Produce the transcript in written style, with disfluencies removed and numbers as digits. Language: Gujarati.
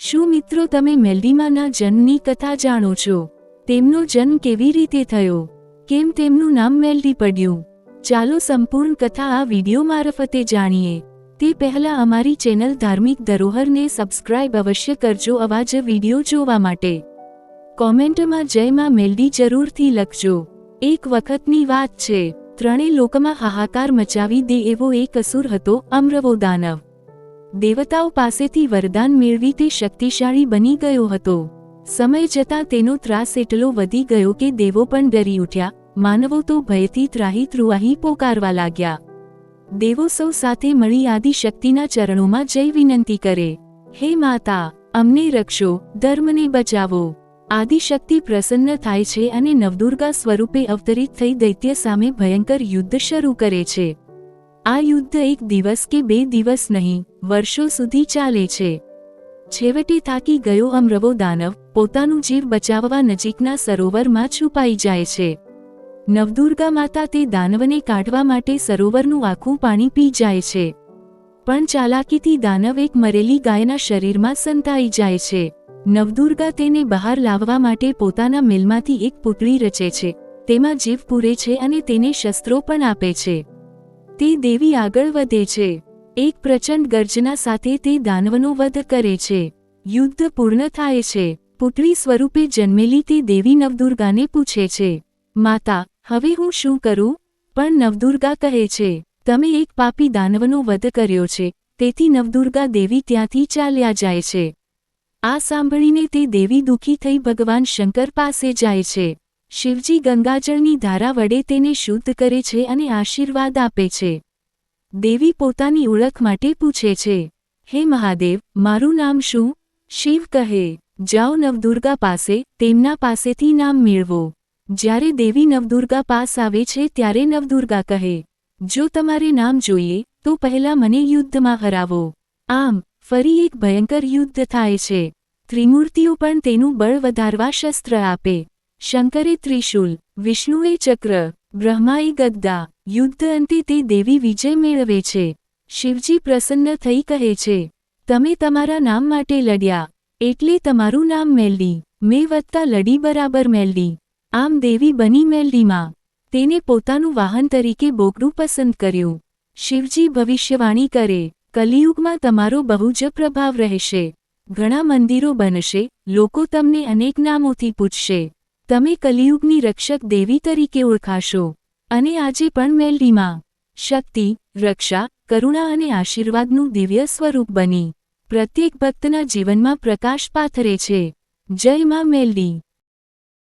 શું મિત્રો તમે મેલડીમાના જન્મની કથા જાણો છો? તેમનો જન્મ કેવી રીતે થયો? કેમ તેમનું નામ મેલડી પડ્યું? ચાલો સંપૂર્ણ કથા આ વિડિયો મારફતે જાણીએ. તે પહેલા અમારી ચેનલ ધાર્મિક ધરોહરને સબસ્ક્રાઇબ અવશ્ય કરજો આવા જ વિડિયો જોવા માટે. કોમેન્ટમાં જય માં મેલડી જરૂરથી લખજો. એક વખતની વાત છે, ત્રણેય લોકમાં હાહાકાર મચાવી દે એવો એક અસુર હતો, અમરવો દાનવ. દેવતાઓ પાસેથી વરદાન મેળવી તે શક્તિશાળી બની ગયો હતો. સમય જતાં તેનો ત્રાસ એટલો વધી ગયો કે દેવો પણ ડરી ઉઠ્યા, માનવો તો ભયથી ત્રાહી ત્રુઆહી પોકારવા લાગ્યા. દેવો સૌ સાથે મળી આદિશક્તિના ચરણોમાં જઈ વિનંતી કરે, હે માતા, અમને રક્ષો, ધર્મને બચાવો. આદિશક્તિ પ્રસન્ન થાય છે અને નવદુર્ગા સ્વરૂપે અવતરિત થઈ દૈત્ય સામે ભયંકર યુદ્ધ શરૂ કરે છે. આ યુદ્ધ એક દિવસ કે બે દિવસ નહીં, વર્ષો સુધી ચાલે છે. છેવટે થાકી ગયો અમરવો દાનવ પોતાનું જીવ બચાવવા નજીકના સરોવરમાં છુપાઈ જાય છે. નવદુર્ગા માતા તે દાનવને કાઢવા માટે સરોવરનું આખું પાણી પી જાય છે. પણ ચાલાકીથી દાનવ એક મરેલી ગાયના શરીરમાં સંતાઈ જાય છે. નવદુર્ગા તેને બહાર લાવવા માટે પોતાના મેલમાંથી એક પુતળી રચે છે, તેમાં જીવ પૂરે છે અને તેને શસ્ત્રો પણ આપે છે. તે દેવી આગળ વધે છે. એક પ્રચંડ ગર્જના સાથે તે દાનવનો વધ કરે છે. યુદ્ધ પૂર્ણ થાય છે. પુતળી સ્વરૂપે જન્મેલી તે દેવી નવદુર્ગાને પૂછે છે, માતા, હવે હું શું કરું? પણ નવદુર્ગા કહે છે, તમે એક પાપી દાનવનો વધ કર્યો છે. તેથી નવદુર્ગા દેવી ત્યાંથી ચાલ્યા જાય છે. આ સાંભળીને તે દેવી દુઃખી થઈ ભગવાન શંકર પાસે જાય છે. શિવજી ગંગાજળની ધારા વડે તેને શુદ્ધ કરે છે અને આશીર્વાદ આપે છે. દેવી પોતાની ઓળખ માટે પૂછે છે, હે મહાદેવ, મારું નામ શું? શિવ કહે, જાઓ નવદુર્ગા પાસે, તેમના પાસેથી નામ મેળવો. જ્યારે દેવી નવદુર્ગા પાસ આવે છે ત્યારે નવદુર્ગા કહે, જો તમારે નામ જોઈએ તો પહેલા મને યુદ્ધમાં હરાવો. આમ ફરી એક ભયંકર યુદ્ધ થાય છે. ત્રિમૂર્તિઓ પણ તેનું બળ વધારવા શસ્ત્ર આપે. શંકરે ત્રિશૂલ, વિષ્ણુએ ચક્ર, બ્રહ્માએ ગદા. યુદ્ધ અંતે તે દેવી વિજય મેળવે છે. શિવજી પ્રસન્ન થઈ કહે છે, તમે તમારા નામ માટે લડ્યા, એટલે તમારું નામ મેલડી. મેં વધતા લડી બરાબર મેલડી. આમ દેવી બની મેલડીમાં. તેને પોતાનું વાહન તરીકે બોકડું પસંદ કર્યું. શિવજી ભવિષ્યવાણી કરે, કલિયુગમાં તમારો બહુ જ પ્રભાવ રહેશે. ઘણા મંદિરો બનશે, લોકો તમને અનેક નામોથી પૂછશે. તમે કલિયુગની રક્ષક દેવી તરીકે ઓળખાશો. અને આજે પણ મેલડીમાં શક્તિ, રક્ષા, કરુણા અને આશીર્વાદનું દિવ્ય સ્વરૂપ બની પ્રત્યેક ભક્તના જીવનમાં પ્રકાશ પાથરે છે. જય માં મેલડી.